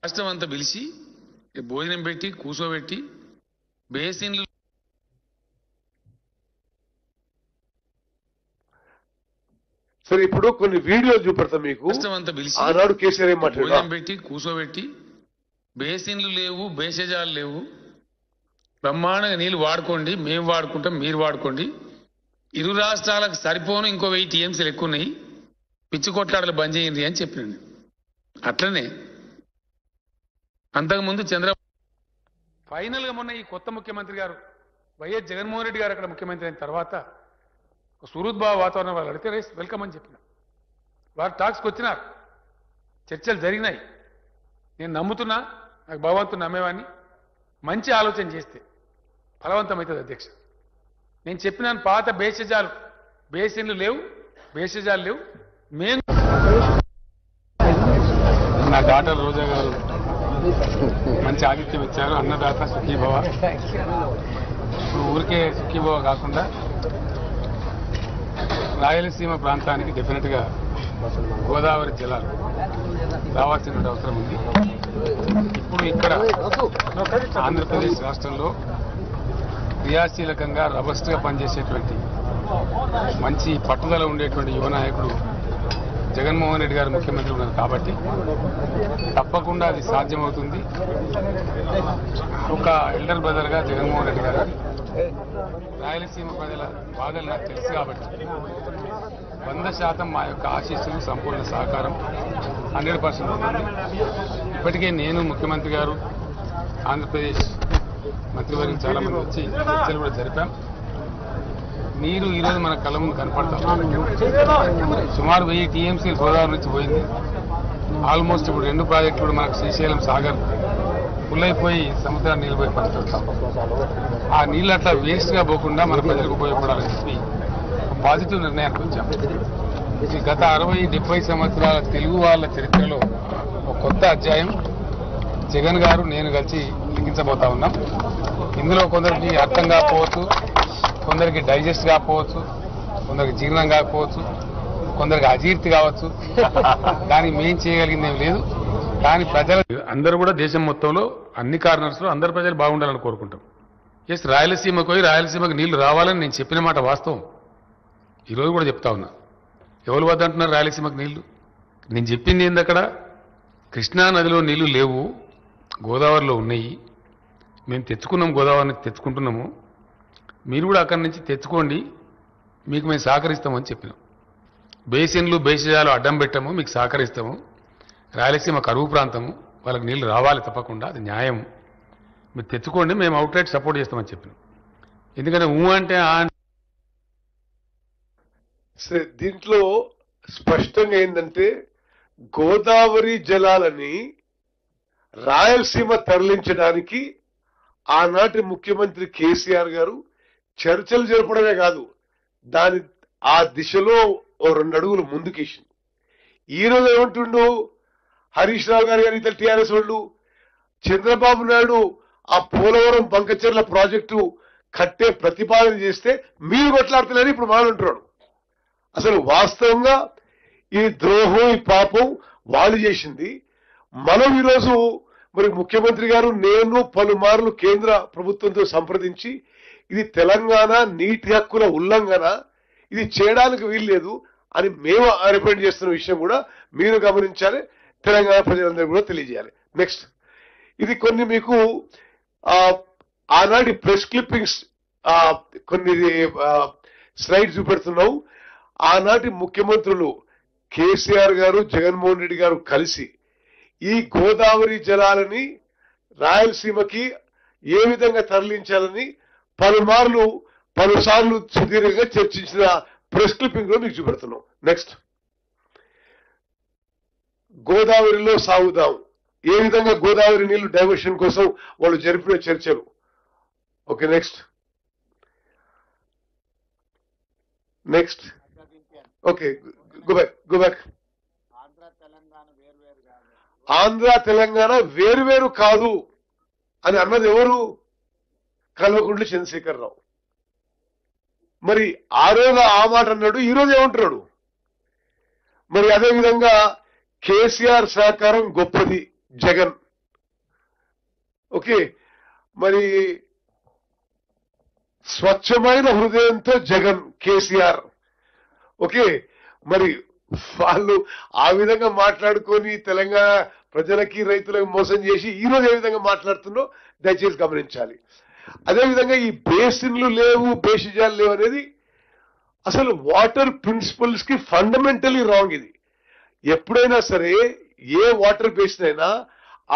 రాష్ట్రం అంతా పిలిచి భోజనం పెట్టి కూర్చోబెట్టి బేసిన్లు సరే ఇప్పుడు కొన్ని వీడియోలు చూపెడతాం మీకు. రాష్ట్రం అంతా పిలిచి ఆనాడు కేసీఆర్ ఏం మాట్లాడారు? భోజనం పెట్టి కూర్చోబెట్టి బేసిన్లు లేవు, బేసజాలు లేవు, బ్రహ్మాండంగా నీళ్లు వాడుకోండి, మేము వాడుకుంటాం, మీరు వాడుకోండి, ఇరు రాష్ట్రాలకు సరిపోను ఇంకో 1000 టీఎంసీలు ఎక్కువ ఉన్నాయి, పిచ్చి కొట్లాడలు బంద్ చేయండి అని చెప్పినండి. అట్లనే అంతకుముందు ఫైనల్గా మొన్న ఈ కొత్త ముఖ్యమంత్రి గారు వైఎస్ జగన్మోహన్ రెడ్డి గారు అక్కడ ముఖ్యమంత్రి అయిన తర్వాత సుహృద్భావ వాతావరణం వాళ్ళు అడిగితే రేస్ వెల్కమ్ అని చెప్పిన వారు టాక్స్కి వచ్చినారు, చర్చలు జరిగినాయి. నేను నమ్ముతున్నా, నాకు భగవంతుని నమ్మేవాడిని, మంచి ఆలోచన చేస్తే ఫలవంతమవుతుంది అధ్యక్ష. నేను చెప్పినాను పాత బేసజాలు బేసిన్లు లేవు, బేసజాలు లేవు. మేము నా డాక్టర్ రోజా గారు మంచి ఆతిథ్యం ఇచ్చారు. అన్నదాత సుఖీభవ. ఇప్పుడు ఊరికే సుఖీభవ కాకుండా రాయలసీమ ప్రాంతానికి డెఫినెట్గా గోదావరి జలాలు రావాల్సిన అవసరం ఉంది. ఇప్పుడు ఇక్కడ ఆంధ్రప్రదేశ్ రాష్ట్రంలో క్రియాశీలకంగా రబస్ట్గా పనిచేసేటువంటి మంచి పట్టుదల ఉండేటువంటి యువ నాయకుడు జగన్మోహన్ రెడ్డి గారు ముఖ్యమంత్రి ఉన్నారు కాబట్టి తప్పకుండా అది సాధ్యమవుతుంది. ఒక ఎల్డర్ బ్రదర్గా జగన్మోహన్ రెడ్డి గారు రాయలసీమ ప్రజల బాధలు నాకు తెలుసు కాబట్టి 100% మా యొక్క ఆశీస్సులు, సంపూర్ణ సహకారం 100% ఉంటుంది. ఇప్పటికే నేను, ముఖ్యమంత్రి గారు, ఆంధ్రప్రదేశ్ మంత్రివర్గం చాలామంది వచ్చి చర్చలు కూడా జరిపాం. నీరు ఈరోజు మన కళ్ళ ముందు కనపడతాం. సుమారు 1000 టీఎంసీలు గోదావరి నుంచి పోయింది. ఆల్మోస్ట్ ఇప్పుడు 2 ప్రాజెక్టులు కూడా మనకు శ్రీశైలం సాగర్ ఫుల్ అయిపోయి సముద్రాన్ని నీళ్ళు పోయి పడుతుంటాం. ఆ నీళ్ళు అట్లా వేస్ట్గా పోకుండా మన ప్రజలకు ఉపయోగపడాలని చెప్పి పాజిటివ్ నిర్ణయానికి వచ్చాం. ఇది గత 60-70 సంవత్సరాల తెలుగు వాళ్ళ చరిత్రలో ఒక కొత్త అధ్యాయం జగన్ గారు, నేను కలిసి లిఖించబోతా ఉన్నాం. ఇందులో కొందరికి అర్థం కాకపోవచ్చు, కొందరికి డైజెస్ట్ కాకపోవచ్చు, కొందరికి జీర్ణం కాకపోవచ్చు, కొందరికి అజీర్తి కావచ్చు. కానీ మేం చేయగలిగింది ఏం లేదు. కానీ ప్రజలు అందరూ కూడా దేశం మొత్తంలో అన్ని కార్నర్స్లో అందరు ప్రజలు బాగుండాలని కోరుకుంటాం. ఎస్, రాయలసీమకు పోయి రాయలసీమకు నీళ్లు రావాలని నేను చెప్పిన మాట వాస్తవం. ఈరోజు కూడా చెప్తా ఉన్నా. ఎవరు వద్దంటున్నారు రాయలసీమకు నీళ్లు? నేను చెప్పింది ఏంది, అక్కడ కృష్ణా నదిలో నీళ్లు లేవు, గోదావరిలో ఉన్నాయి. మేము తెచ్చుకున్నాం, గోదావరి నుంచి తెచ్చుకుంటున్నాము, మీరు కూడా అక్కడి నుంచి తెచ్చుకోండి, మీకు మేము సహకరిస్తామని చెప్పినాం. బేసిన్లు, బేసిజాలు అడ్డం పెట్టాము, మీకు సహకరిస్తాము. రాయలసీమ కరువు ప్రాంతము, వాళ్ళకి నీళ్లు రావాలి తప్పకుండా, అది న్యాయం, మీరు తెచ్చుకోండి, మేము అవుట్లెట్ సపోర్ట్ చేస్తామని చెప్పినాం. ఎందుకంటే అంటే దీంట్లో స్పష్టంగా ఏంటంటే గోదావరి జలాలని రాయలసీమ తరలించడానికి ఆనాటి ముఖ్యమంత్రి కేసీఆర్ గారు చర్చలు జరపడమే కాదు, ఆ దిశలో 2 అడుగులు ముందుకేసింది. ఈ రోజు ఏమంటుండు హరీష్ రావు గారు కానీ ఇతర టీఆర్ఎస్ వాళ్ళు, చంద్రబాబు నాయుడు ఆ పోలవరం బంకచెర్ల ప్రాజెక్టు కట్టే ప్రతిపాదన చేస్తే మీరు కొట్లాడుతున్నారని ఇప్పుడు మాట్లాడుతున్నాడు. అసలు వాస్తవంగా ఈ ద్రోహం, ఈ పాపం వాళ్ళు చేసింది. మనం ఈరోజు మరి ముఖ్యమంత్రి గారు, నేను పలుమార్లు కేంద్ర ప్రభుత్వంతో సంప్రదించి ఇది తెలంగాణ నీటి హక్కుల ఉల్లంఘన, ఇది చేయడానికి వీల్లేదు అని మేము రిప్రజెంట్ చేస్తున్న విషయం కూడా మీరు గమనించాలి, తెలంగాణ ప్రజలందరూ కూడా తెలియజేయాలి. నెక్స్ట్, ఇది కొన్ని మీకు ఆనాటి ప్రెస్ క్లిప్పింగ్స్ కొన్ని స్లైడ్స్ చూపెడుతున్నావు. ఆనాటి ముఖ్యమంత్రులు కేసీఆర్ గారు, జగన్మోహన్ రెడ్డి గారు కలిసి ఈ గోదావరి జలాలని రాయలసీమకి ఏ విధంగా తరలించాలని పలుసార్లు సుదీర్ఘంగా చర్చించిన ప్రెస్ క్లిప్పింగ్ లో మీకు చూపెడుతున్నాం. నెక్స్ట్, గోదావరిలో సాగుదాం, ఏ విధంగా గోదావరి నీళ్లు డైవర్షన్ కోసం వాళ్ళు జరిపిన చర్చలు. Okay, next okay, go back. Andhra Telangana వేరువేరు కాదు అని అన్నది ఎవరు? కల్వకుంట్ల చంద్రశేఖరరావు. మరి ఆ రోజు ఆ మాట అన్నాడు, ఈ రోజు ఏమంటున్నాడు? మరి అదేవిధంగా కేసీఆర్ సహకారం గొప్పది, జగన్ ఓకే, మరి స్వచ్ఛమైన హృదయంతో జగన్ కేసీఆర్. ఓకే, మరి వాళ్ళు ఆ విధంగా మాట్లాడుకొని తెలంగాణ ప్రజలకి రైతులకు మోసం చేసి ఈ రోజు ఏ విధంగా మాట్లాడుతుందో దయచేసి గమనించాలి. అదేవిధంగా ఈ బేసిన్లు లేవు, బేసిజాలు లేవు అనేది అసలు వాటర్ ప్రిన్సిపల్స్ కి ఫండమెంటలీ రాంగ్. ఇది ఎప్పుడైనా సరే ఏ వాటర్ బేసిన్ అయినా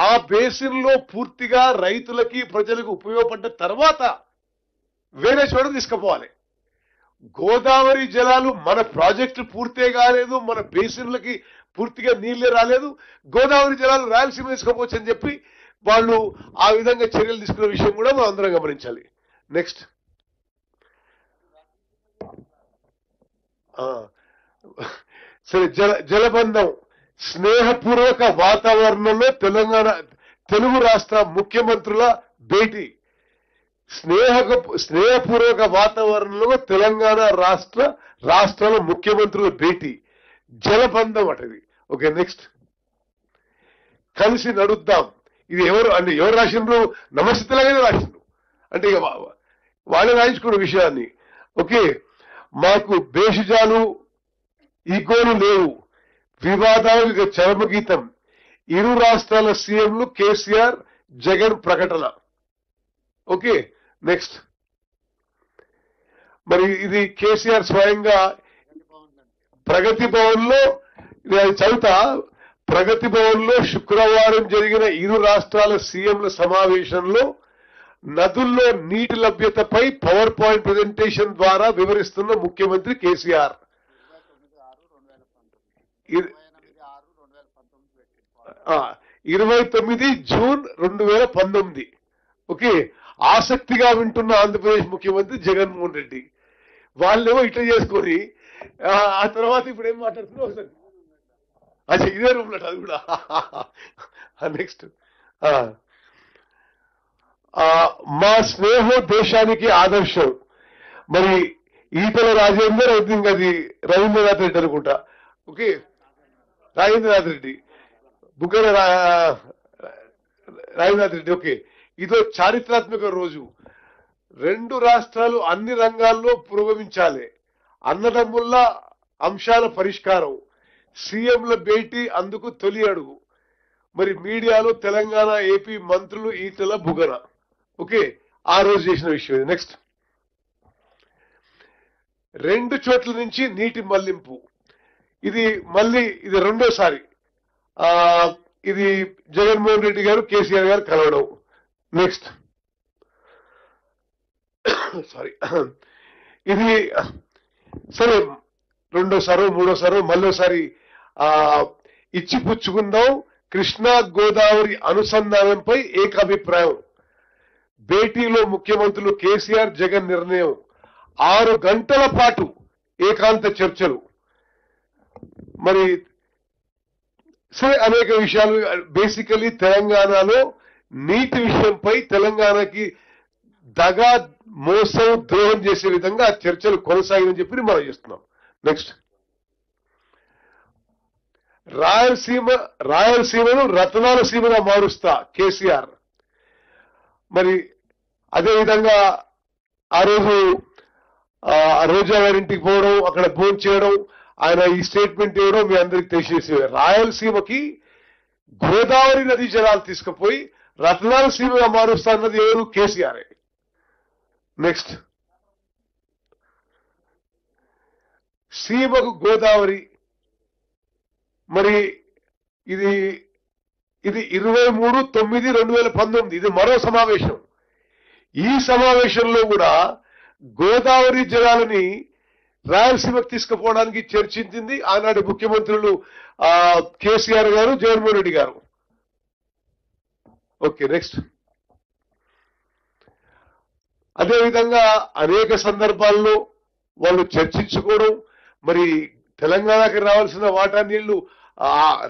ఆ బేసిన్ లో పూర్తిగా రైతులకి ప్రజలకు ఉపయోగపడ్డ తర్వాత వేరే చోట తీసుకుపోవాలి. గోదావరి జలాలు మన ప్రాజెక్టు పూర్తే కాలేదు, మన బేసిన్లకి పూర్తిగా నీళ్లే రాలేదు, గోదావరి జలాలు రాయలసీమ తీసుకోవచ్చు అని చెప్పి వాళ్ళు ఆ విధంగా చర్యలు తీసుకున్న విషయం కూడా మనం అందరం గమనించాలి. నెక్స్ట్, సరే, జలబంధం స్నేహపూర్వక వాతావరణంలో తెలుగు రాష్ట్ర ముఖ్యమంత్రుల భేటీ. స్నేహపూర్వక వాతావరణంలో తెలంగాణ రాష్ట్రాల ముఖ్యమంత్రుల భేటీ, జలబంధం అటది. ఓకే, నెక్స్ట్, కలిసి నడుద్దాం. ఇది ఎవరు రాసిండ్రు? నమస్తే తెలంగాణ రాసిండ్రు. అంటే ఇక వాళ్ళే రాయించుకున్న విషయాన్ని. ఓకే, మాకు బేషజాలు ఈగోలు లేవు, వివాదాలు చరమగీతం, ఇరు రాష్ట్రాల సీఎంలు కేసీఆర్ జగన్ ప్రకటన. ఓకే, నెక్స్ట్, మరి ఇది కేసీఆర్ స్వయంగా ప్రగతి భవన్ లో చదువుతా. ప్రగతి భవన్ లో శుక్రవారం జరిగిన ఇరు రాష్ట్రాల సీఎంల సమావేశంలో నదుల్లో నీటి లభ్యతపై పవర్ పాయింట్ ప్రెజెంటేషన్ ద్వారా వివరిస్తున్న ముఖ్యమంత్రి కేసీఆర్. 29 జూన్ 2019. ఓకే, ఆసక్తిగా వింటున్న ఆంధ్రప్రదేశ్ ముఖ్యమంత్రి జగన్మోహన్ రెడ్డి. వాళ్ళేమో ఇట్లా చేసుకొని ఆ తర్వాత ఇప్పుడు ఏం మాట్లాడుతున్నారు ఒకసారి. అచ్చా, ఇదే రూమ్ లో అది కూడా. నెక్స్ట్, మా స్నేహం దేశానికి ఆదర్శం. మరి ఈతల రాజేందర్, ఐ థింక్ అది రవీంద్రనాథ్ రెడ్డి అనుకుంటా. ఓకే, రాజేంద్రనాథ్ రెడ్డి, బుగ్గన రాజేంద్రనాథ్ రెడ్డి. ఓకే, ఇదో చారిత్రాత్మక రోజు. రెండు రాష్ట్రాలు అన్ని రంగాల్లో పురోగమించాలి, అన్నదమ్ముల అంశాల పరిష్కారం, సీఎంల భేటీ అందుకు తొలి అడుగు. మరి మీడియాలో తెలంగాణ ఏపీ మంత్రులు ఈటల బుగ్గన. ఓకే, ఆ రోజు చేసిన విషయం. నెక్స్ట్, 2 చోట్ల నుంచి నీటి మళ్లింపు. ఇది రెండోసారి ఇది జగన్మోహన్ రెడ్డి గారు కేసీఆర్ గారు కలవడం. నెక్స్ట్, సారీ, ఇది సరే రెండోసారో మూడోసారో మళ్ళోసారి ఇచ్చిపుచ్చుకుందాం. కృష్ణా గోదావరి అనుసంధానంపై ఏకాభిప్రాయం. భేటీలో ముఖ్యమంత్రులు కేసీఆర్ జగన్ నిర్ణయం. 6 గంటల పాటు ఏకాంత చర్చలు. మరి సరే, అనేక విషయాలు. బేసికలీ తెలంగాణలో నీటి విషయంపై తెలంగాణకి దగా, మోసం, ద్రోహం చేసే విధంగా చర్చలు కొనసాగిందని చెప్పి మనం చేస్తున్నాం. నెక్స్ట్, రాయలసీమను రతనాల సీమగా మారుస్తా కేసీఆర్. మరి అదేవిధంగా ఆ రోజు రోజా గారింటికి పోవడం, అక్కడ భోజనం చేయడం, ఆయన ఈ స్టేట్మెంట్ ఇవ్వడం మీ అందరికి తెలిసేసి, రాయలసీమకి గోదావరి నదీ జలాలు తీసుకుపోయి రతనాల సీమగా మారుస్తా అన్నది ఎవరు? కేసీఆర్. నెక్స్ట్, సీమకు గోదావరి. మరి ఇది 23/9/2019. ఇది మరో సమావేశం. ఈ సమావేశంలో కూడా గోదావరి జలాలని రాయలసీమకు తీసుకుపోవడానికి చర్చించింది ఆనాటి ముఖ్యమంత్రులు కేసీఆర్ గారు, జగన్మోహన్ రెడ్డి గారు. ఓకే, నెక్స్ట్, అదేవిధంగా అనేక సందర్భాల్లో వాళ్ళు చర్చించుకోవడం, మరి తెలంగాణకి రావాల్సిన వాటా నీళ్లు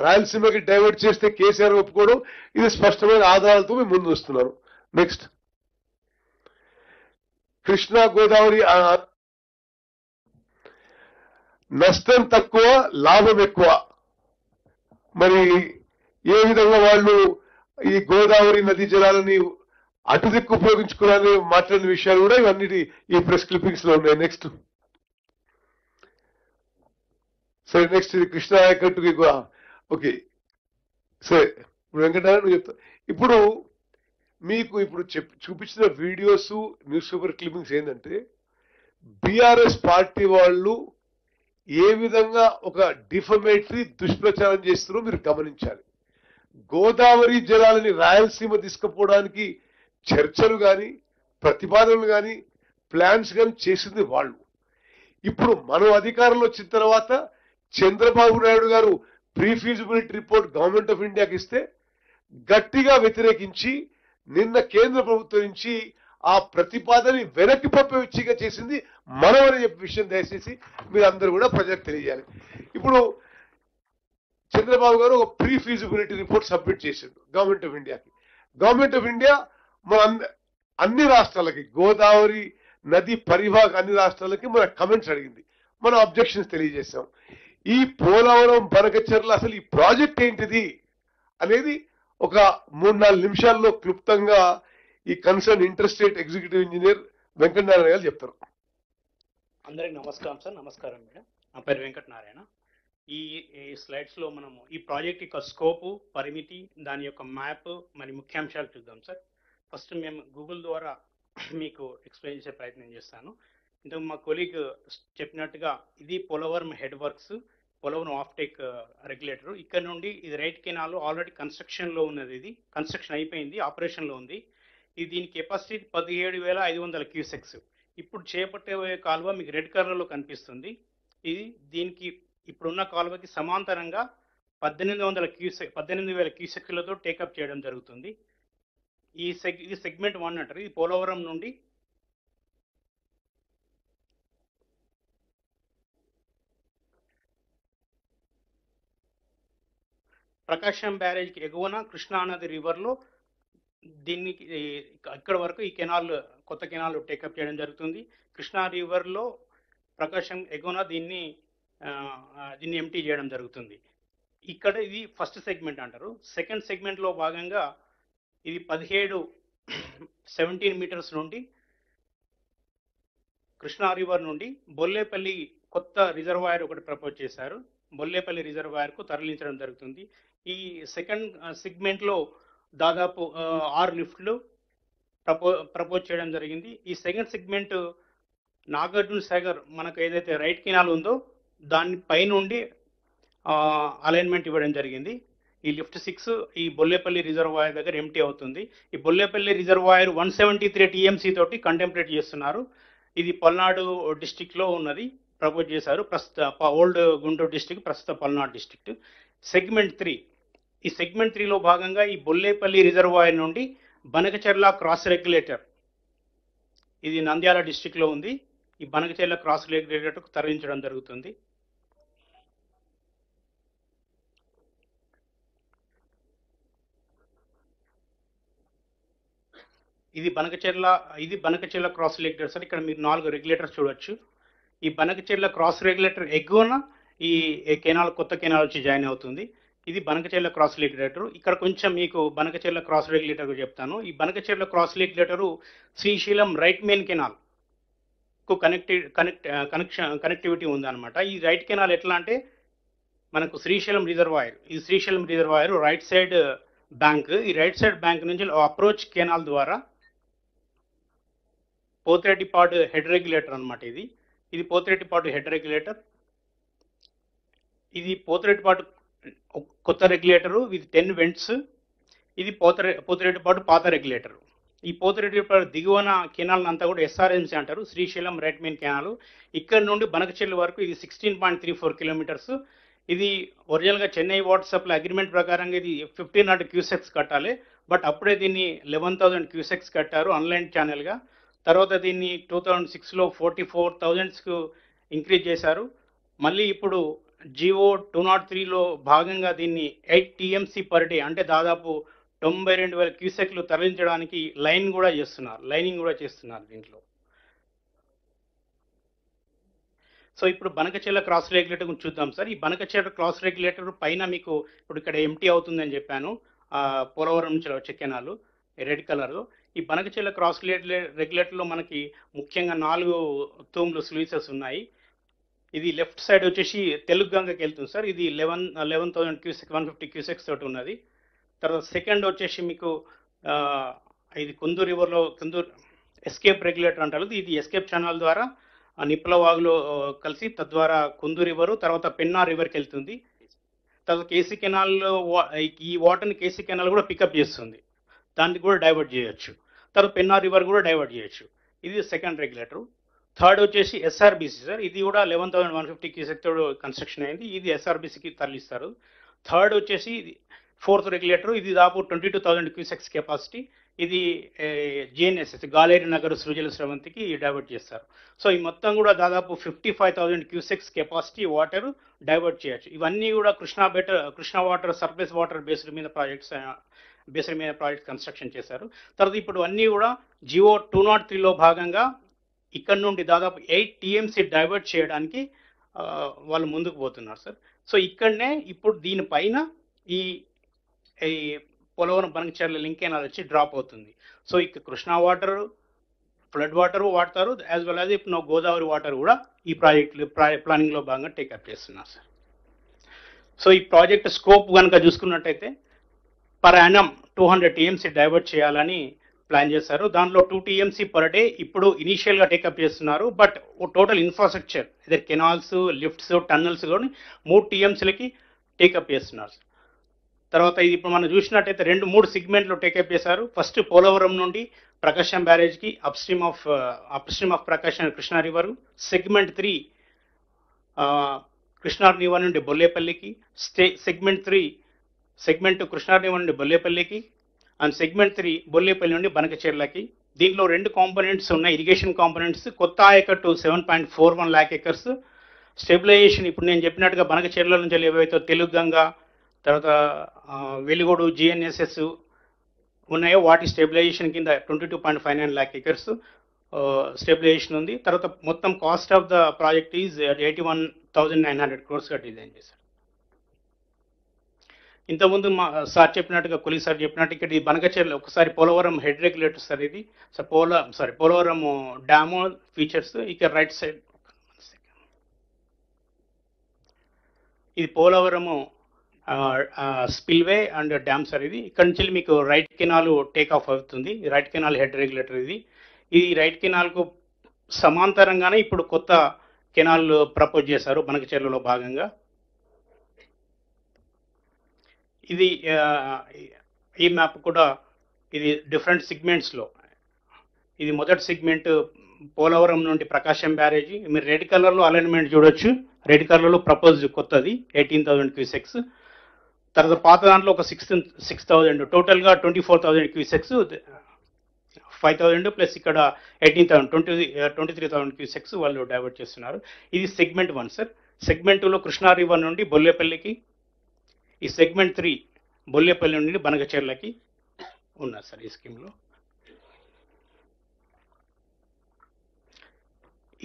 రాయలసీమకి డైవర్ట్ చేస్తే కేసీఆర్ ఒప్పుకోవడం, ఇది స్పష్టమైన ఆధారాలతో మేము ముందు వస్తున్నాను. నెక్స్ట్, కృష్ణా గోదావరి నష్టం తక్కువ, లాభం ఎక్కువ. మరి ఏ విధంగా వాళ్ళు ఈ గోదావరి నదీ జలాలని అటు దిక్కు ఉపయోగించుకోవాలని మాట్లాడిన విషయాలు కూడా ఇవన్నీ ఈ ప్రెస్ క్లిప్పింగ్స్ లో ఉన్నాయి. నెక్స్ట్ సరే, నెక్స్ట్ ఇది కృష్ణా ఆయకట్టుకి ఓకే సరే. ఇప్పుడు వెంకటనారాయణ నువ్వు చెప్తా. ఇప్పుడు మీకు ఇప్పుడు చూపించిన వీడియోస్ న్యూస్ పేపర్ క్లిప్పింగ్స్ ఏంటంటే బీఆర్ఎస్ పార్టీ వాళ్ళు ఏ విధంగా ఒక డిఫమేటరీ దుష్ప్రచారం చేస్తున్నారో మీరు గమనించాలి. గోదావరి జలాలని రాయలసీమ తీసుకుపోవడానికి చర్చలు కానీ ప్రతిపాదనలు కానీ ప్లాన్స్ కానీ చేసింది వాళ్ళు. ఇప్పుడు మనం అధికారంలో వచ్చిన తర్వాత చంద్రబాబు నాయుడు గారు pre feasibility report government of ఇండియాకి ఇస్తే గట్టిగా వ్యతిరేకించి నిన్న కేంద్ర ప్రభుత్వం నుంచి ఆ ప్రతిపాదనని వెనక్కి పంపేచ్చిగా చేసింది మనం అని చెప్పే విషయం దయచేసి మీరు అందరూ కూడా ప్రజలకు తెలియజేయాలి. ఇప్పుడు చంద్రబాబు గారు ఒక ప్రీ ఫీజిబిలిటీ రిపోర్ట్ సబ్మిట్ చేసిండు గవర్నమెంట్ ఆఫ్ ఇండియాకి. గవర్నమెంట్ ఆఫ్ ఇండియా మన అన్ని రాష్ట్రాలకి గోదావరి నది పరివాహక అన్ని రాష్ట్రాలకి మన కమెంట్స్ అడిగింది, మనం అబ్జెక్షన్స్ తెలియజేశాం. ఈ పోలవరం బనకచెర్ల అసలు ఈ ప్రాజెక్ట్ ఏంటిది అనేది ఒక 3-4 నిమిషాల్లో క్లుప్తంగా ఈ concern inter state executive engineer Venkatanarayana గారు చెప్తారు. అందరికి నమస్కారం సార్. నమస్కారం మేడం. నా పేరు వెంకటనారాయణ. ఈ స్లైడ్స్ లో మనము ఈ ప్రాజెక్ట్ యొక్క స్కోపు, పరిమితి, దాని యొక్క మ్యాప్ మరి ముఖ్యాంశాలు చూద్దాం సార్. ఫస్ట్ మేము గూగుల్ ద్వారా మీకు ఎక్స్ప్లెయిన్ చేసే ప్రయత్నం చేస్తాను. ఇంతకు మా కొలీగ్ చెప్పినట్టుగా ఇది Polavaram head works, Polavaram offtake regulator. ఇక్కడ నుండి ఇది రైట్ కెనాల్ ఆల్రెడీ కన్స్ట్రక్షన్లో ఉన్నది. ఇది కన్స్ట్రక్షన్ అయిపోయింది, ఆపరేషన్లో ఉంది. ఇది దీని కెపాసిటీ 17,500 క్యూసెక్స్. ఇప్పుడు చేపట్టే కాలువ మీకు రెడ్ కలర్లో కనిపిస్తుంది. ఇది దీనికి ఇప్పుడున్న కాలువకి సమాంతరంగా 18,000 క్యూసెక్లతో టేకప్ చేయడం జరుగుతుంది. ఇది సెగ్మెంట్ 1 అంటారు. ఇది పోలవరం నుండి ప్రకాశం బ్యారేజ్కి ఎగువన కృష్ణానది రివర్లో దీన్ని ఇక్కడ వరకు ఈ కెనాల్, కొత్త కెనాల్ టేకప్ చేయడం జరుగుతుంది. కృష్ణా రివర్లో ప్రకాశం ఎగువన దీన్ని ఎంటీ చేయడం జరుగుతుంది. ఇక్కడ ఇది ఫస్ట్ సెగ్మెంట్ అంటారు. సెకండ్ సెగ్మెంట్లో భాగంగా ఇది 17 మీటర్స్ నుండి కృష్ణా రివర్ నుండి బొల్లేపల్లి కొత్త రిజర్వాయర్ ఒకటి ప్రపోజ్ చేశారు. బొల్లేపల్లి రిజర్వాయర్కు తరలించడం జరుగుతుంది. ఈ సెకండ్ సెగ్మెంట్లో దాదాపు 6 లిఫ్ట్లు ప్రపోజ్ చేయడం జరిగింది. ఈ సెకండ్ సెగ్మెంట్ నాగార్జున సాగర్ మనకు ఏదైతే రైట్ కెనాల్ ఉందో దాని పైనుండి అలైన్మెంట్ ఇవ్వడం జరిగింది. ఈ లిఫ్ట్ 6 ఈ బొల్లేపల్లి రిజర్వాయర్ దగ్గర ఎంటీ అవుతుంది. ఈ బొల్లేపల్లి రిజర్వాయర్ 173 టీఎంసీ తోటి కంటెంప్లేట్ చేస్తున్నారు. ఇది పల్నాడు డిస్టిక్లో ఉన్నది, ప్రపోజ్ చేశారు. ప్రస్తుత ఓల్డ్ గుంటూరు డిస్టిక్, ప్రస్తుత పల్నాడు డిస్ట్రిక్ట్. సెగ్మెంట్ 3, ఈ సెగ్మెంట్ 3లో భాగంగా ఈ బొల్లేపల్లి రిజర్వాయర్ నుండి బనకచెర్ల క్రాస్ రెగ్యులేటర్, ఇది నంద్యాల డిస్టిక్లో ఉంది. ఈ బనకచెర్ల క్రాస్ రెగ్యులేటర్కు తరలించడం జరుగుతుంది. ఇది బనకచెర్ల క్రాస్ రెగ్యులేటర్ సార్. ఇక్కడ మీరు 4 రెగ్యులేటర్స్ చూడొచ్చు. ఈ బనకచెర్ల క్రాస్ రెగ్యులేటర్ ఎగువన ఈ కెనాల్, కొత్త కెనాల్ వచ్చి జాయిన్ అవుతుంది. ఇది బనకచెర్ల క్రాస్ రెగ్యులేటర్. ఇక్కడ కొంచెం మీకు బనకచెర్ల క్రాస్ రెగ్యులేటర్ చెప్తాను. ఈ Banakacherla cross regulator Srisailam right main canal కు కనెక్టివిటీ ఉందన్నమాట. ఈ రైట్ కెనాల్ ఎట్లా అంటే మనకు శ్రీశైలం రిజర్వాయర్, ఈ Srisailam reservoir right side bank, ఈ రైట్ సైడ్ బ్యాంక్ నుంచి అప్రోచ్ కెనాల్ ద్వారా పోతిరెడ్డిపాడు హెడ్ రెగ్యులేటర్ అనమాట. ఇది పోతిరెడ్డిపాడు హెడ్ రెగ్యులేటర్. ఇది పోతిరెడ్డిపాడు కొత్త రెగ్యులేటరు, ఇది 10 వెంట్స్. ఇది పోతిరెడ్డిపాడు పాత రెగ్యులేటర్. ఈ పోతిరెడ్డిపాడు దిగువన కెనాల్ అంతా కూడా ఎస్ఆర్ఎంసీ అంటారు, శ్రీశైలం రైట్ మెయిన్ కెనాల్. ఇక్కడ నుండి బనకచెర్ల వరకు ఇది 16.34 కిలోమీటర్స్. ఇది ఒరిజినల్గా చెన్నై వాటర్ సప్లై అగ్రిమెంట్ ప్రకారంగా ఇది 1500 క్యూసెక్స్ కట్టాలి. బట్ అప్పుడే దీన్ని 11,000 క్యూసెక్స్ కట్టారు అన్లైన్ ఛానల్గా. తర్వాత దీన్ని 2006లో 44,000కు ఇంక్రీజ్ చేశారు. మళ్ళీ ఇప్పుడు జియో 203లో భాగంగా దీన్ని 8 టీఎంసీ పర్ డే, అంటే దాదాపు 92,000 క్యూసెక్లు తరలించడానికి లైనింగ్ కూడా చేస్తున్నారు దీంట్లో. సో ఇప్పుడు బనకచెర్ల క్రాస్ రెగ్యులేటర్ గురించి చూద్దాం సార్. ఈ బనకచెర్ల క్రాస్ రెగ్యులేటర్ పైన మీకు ఇప్పుడు ఇక్కడ ఎంటీ అవుతుందని చెప్పాను, పోలవరం నుంచి వచ్చే కెనాల్ రెడ్ కలర్లో. ఈ బనకచెర్ల క్రాస్ రెగ్యులేటర్లో మనకి ముఖ్యంగా 4 తూములు స్లూయిసెస్ ఉన్నాయి. ఇది లెఫ్ట్ సైడ్ వచ్చేసి తెలుగు గంగకి వెళ్తుంది సార్. ఇది 11,000 క్యూసెక్ 150 క్యూసెక్స్ తోటి ఉన్నది. తర్వాత సెకండ్ వచ్చేసి మీకు ఇది కుందూరు రివర్లో కుందూరు ఎస్కేప్ రెగ్యులేటర్ అంటారు. ఇది ఎస్కేప్ ఛానల్ ద్వారా నిప్పుల వాగులో కలిసి తద్వారా కుందూరు రివరు తర్వాత పెన్నా రివర్కి వెళ్తుంది. తర్వాత కేసీ కెనాల్లో ఈ వాటర్ని కేసీ కెనాల్ కూడా పికప్ చేస్తుంది, దాన్ని కూడా డైవర్ట్ చేయొచ్చు. తర్వాత పెన్నా రివర్ కూడా డైవర్ట్ చేయొచ్చు. ఇది సెకండ్ రెగ్యులేటర్. థర్డ్ వచ్చేసి ఎస్ఆర్బిసి సార్. ఇది కూడా 11,150 క్యూసెక్ తోడు కన్స్ట్రక్షన్ అయింది. ఇది ఎస్ఆర్బిసికి తరలిస్తారు. థర్డ్ వచ్చేసి ఫోర్త్ రెగ్యులేటర్. ఇది దాదాపు 22,000 క్యూసెక్స్ కెపాసిటీ. ఇది జిఎన్ఎస్ఎస్ గాలేరి నగర్ సృజల స్రవంతికి డైవర్ట్ చేస్తారు. సో ఈ మొత్తం కూడా దాదాపు 55,000 క్యూసెక్స్ కెపాసిటీ వాటర్ డైవర్ట్ చేయొచ్చు. ఇవన్నీ కూడా Krishna water surface water based మీద ప్రాజెక్ట్ కన్స్ట్రక్షన్ చేశారు. తర్వాత ఇప్పుడు అన్నీ కూడా జియో 203లో భాగంగా ఇక్కడ నుండి దాదాపు 8 టీఎంసీ డైవర్ట్ చేయడానికి వాళ్ళు ముందుకు పోతున్నారు సార్. సో ఇక్కడనే ఇప్పుడు దీనిపైన ఈ పోలవరం బనకచెర్ల లింక్ కెనాల్ వచ్చి డ్రాప్ అవుతుంది. సో ఇక కృష్ణా వాటర్ ఫ్లడ్ వాటర్ వాడతారు, యాజ్ వెల్ యాజ్ ఇప్పుడు గోదావరి వాటర్ కూడా ఈ ప్లానింగ్లో భాగంగా టేకప్ చేస్తున్నారు సార్. సో ఈ ప్రాజెక్ట్ స్కోప్ కనుక చూసుకున్నట్టయితే పర్ యానం 200 టీఎంసీ డైవర్ట్ చేయాలని ప్లాన్ చేశారు. దాంట్లో 2 టీఎంసీ పర్ డే ఇప్పుడు ఇనీషియల్గా టేకప్ చేస్తున్నారు. బట్ టోటల్ ఇన్ఫ్రాస్ట్రక్చర్ ఇదే కెనాల్స్, లిఫ్ట్స్, టన్నల్స్ కూడా 3 టీఎంసీలకి టేకప్ చేస్తున్నారు. తర్వాత ఇది ఇప్పుడు మనం చూసినట్టయితే 2-3 సెగ్మెంట్లు టేకప్ చేశారు. ఫస్ట్ పోలవరం నుండి ప్రకాశం బ్యారేజ్కి upstream of Prakasam Krishna river. Segment 3 Krishna river నుండి బొల్లేపల్లికి. సెగ్మెంట్ 2 కృష్ణా రివర్ నుండి బొల్లేపల్లికి అండ్ సెగ్మెంట్ 3 బొల్లేపల్లి నుండి బనకచెర్లకి. దీంట్లో 2 కాంపోనెంట్స్ ఉన్నాయి, ఇరిగేషన్ కాంపోనెంట్స్. కొత్త ఆయకట్టు 7.41 lakh acres. స్టెబిలైజేషన్ ఇప్పుడు నేను చెప్పినట్టుగా బనకచెర్ల నుంచి ఏవైతే తెలుగు గంగా తర్వాత వెలుగోడు జిఎన్ఎస్ఎస్ ఉన్నాయో వాటి స్టెబిలైజేషన్ కింద 22.59 lakh acres స్టెబిలైజేషన్ ఉంది. తర్వాత మొత్తం cost of the project is 81,900 crores design చేశారు. ఇంతకుముందు సార్ చెప్పినట్టుగా కొలి సార్ చెప్పినట్టు ఇక్కడ ఈ బనకచెర్ల ఒకసారి పోలవరం హెడ్ రెగ్యులేటర్ సార్. ఇది పోలవరం డ్యాము ఫీచర్స్. ఇక రైట్ సైడ్ ఇది Polavaram spillway and dam sir. ఇది ఇక్కడ నుంచి మీకు రైట్ కెనాల్ టేక్ ఆఫ్ అవుతుంది. రైట్ కెనాల్ హెడ్ రెగ్యులేటర్ ఇది. ఈ రైట్ కెనాల్కు సమాంతరంగానే ఇప్పుడు కొత్త కెనాల్ ప్రపోజ్ చేశారు బనకచెర్లలో భాగంగా. ఇది ఈ మ్యాప్ కూడా ఇది డిఫరెంట్ సెగ్మెంట్స్లో. ఇది మొదటి సెగ్మెంట్ పోలవరం నుండి ప్రకాశం బ్యారేజీ. మీరు రెడ్ కలర్లో అలైన్మెంట్ చూడొచ్చు. రెడ్ కలర్లో ప్రపోజ్ కొత్తది 18,000 క్యూసెక్స్. తర్వాత పాత దాంట్లో ఒక 6,000 టోటల్గా 24,000 క్యూసెక్స్. 5,000 ప్లస్ ఇక్కడ 18,000 23,000 క్యూసెక్స్ వాళ్ళు డైవర్ట్ చేస్తున్నారు. ఇది సెగ్మెంట్ 1 సార్. సెగ్మెంట్ 2లో కృష్ణా రివర్ నుండి బొల్లేపల్లికి. ఈ సెగ్మెంట్ 3 బొల్లేపల్లి నుండి బనకచెర్లకి ఉన్నారు సార్ ఈ స్కీమ్లో.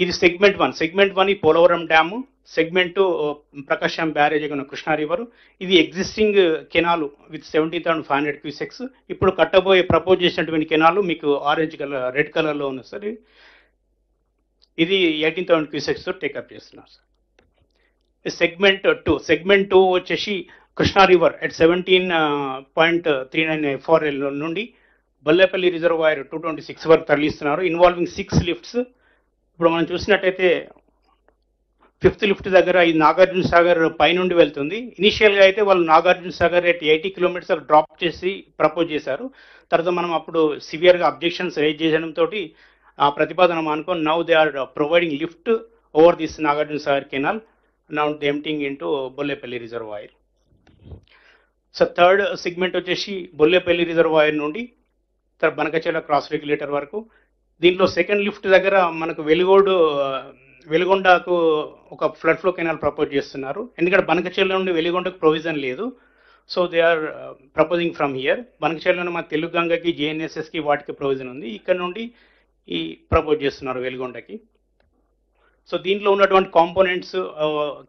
ఇది సెగ్మెంట్ 1 ఈ పోలవరం డ్యాము. సెగ్మెంట్ 2 ప్రకాశం బ్యారేజ్ ఉన్న కృష్ణా రివర్. ఇది ఎగ్జిస్టింగ్ కెనాల్ విత్ 17,500 క్యూసెక్స్. ఇప్పుడు కట్టబోయే ప్రపోజ్ చేసినటువంటి కెనాల్ మీకు ఆరెంజ్ కలర్ రెడ్ కలర్లో ఉంది సార్. ఇది 18,000 క్యూసెక్స్ టేకప్ చేస్తున్నారు సార్. సెగ్మెంట్ 2 వచ్చేసి కృష్ణా రివర్ అట్ 17.39 నుండి బొల్లేపల్లి రిజర్వాయర్ 226 వరకు తరలిస్తున్నారు, ఇన్వాల్వింగ్ 6 లిఫ్ట్స్. ఇప్పుడు మనం చూసినట్టయితే 5th లిఫ్ట్ దగ్గర ఈ నాగార్జున సాగర్ పైనుండి వెళ్తుంది. ఇనిషియల్గా అయితే వాళ్ళు Nagarjuna Sagar at 80 kilometers drop చేసి ప్రపోజ్ చేశారు. తర్వాత మనం అప్పుడు సివియర్గా అబ్జెక్షన్స్ రైజ్ చేయడంతో ఆ ప్రతిపాదన అనుకొని now they are providing lift over this Nagarjuna Sagar canal, now emptying into Bollepalli reservoir. So third segment వచ్చేసి బొల్లేపల్లి రిజర్వాయర్ నుండి బనకచెర్ల క్రాస్ రెగ్యులేటర్ వరకు. దీంట్లో సెకండ్ లిఫ్ట్ దగ్గర మనకు వెలుగొండకు ఒక ఫ్లడ్ ఫ్లో కెనాల్ ప్రపోజ్ చేస్తున్నారు. ఎందుకంటే బనకచెర్ల నుండి వెలుగొండకు ప్రొవిజన్ లేదు. So they are proposing from here. బనకచెర్లలో మన తెలుగు గంగకి జేఎన్ఎస్ఎస్కి వాటికి ప్రొవిజన్ ఉంది. ఇక్కడ నుండి ఈ ప్రపోజ్ చేస్తున్నారు వెలుగొండకి. సో దీంట్లో ఉన్నటువంటి components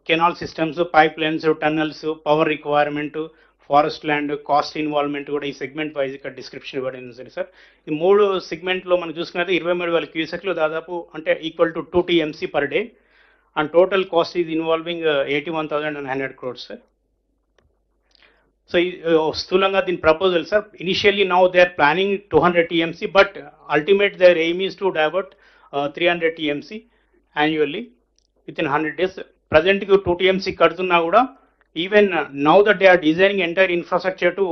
canal systems, pipe lines, tunnels, power requirement, forest land cost involvement కూడా ఈ సెగ్మెంట్ వైజ్ ఇక్కడ డిస్క్రిప్షన్ ఇవ్వడం సరే సార్. ఈ 3 సెగ్మెంట్లో మనం చూసుకున్నట్టు 23,000 క్యూసెక్లు దాదాపు అంటే equal to 2 TMC per day and total cost is involving 81,100 crores sir. So స్థూలంగా దీని proposal sir, initially now they are planning 200 TMC but ultimate their aim is to divert 300 TMC annually within 100 days. ప్రజెంట్కి 2 TMC కడుతున్నా కూడా even now that they are designing entire infrastructure to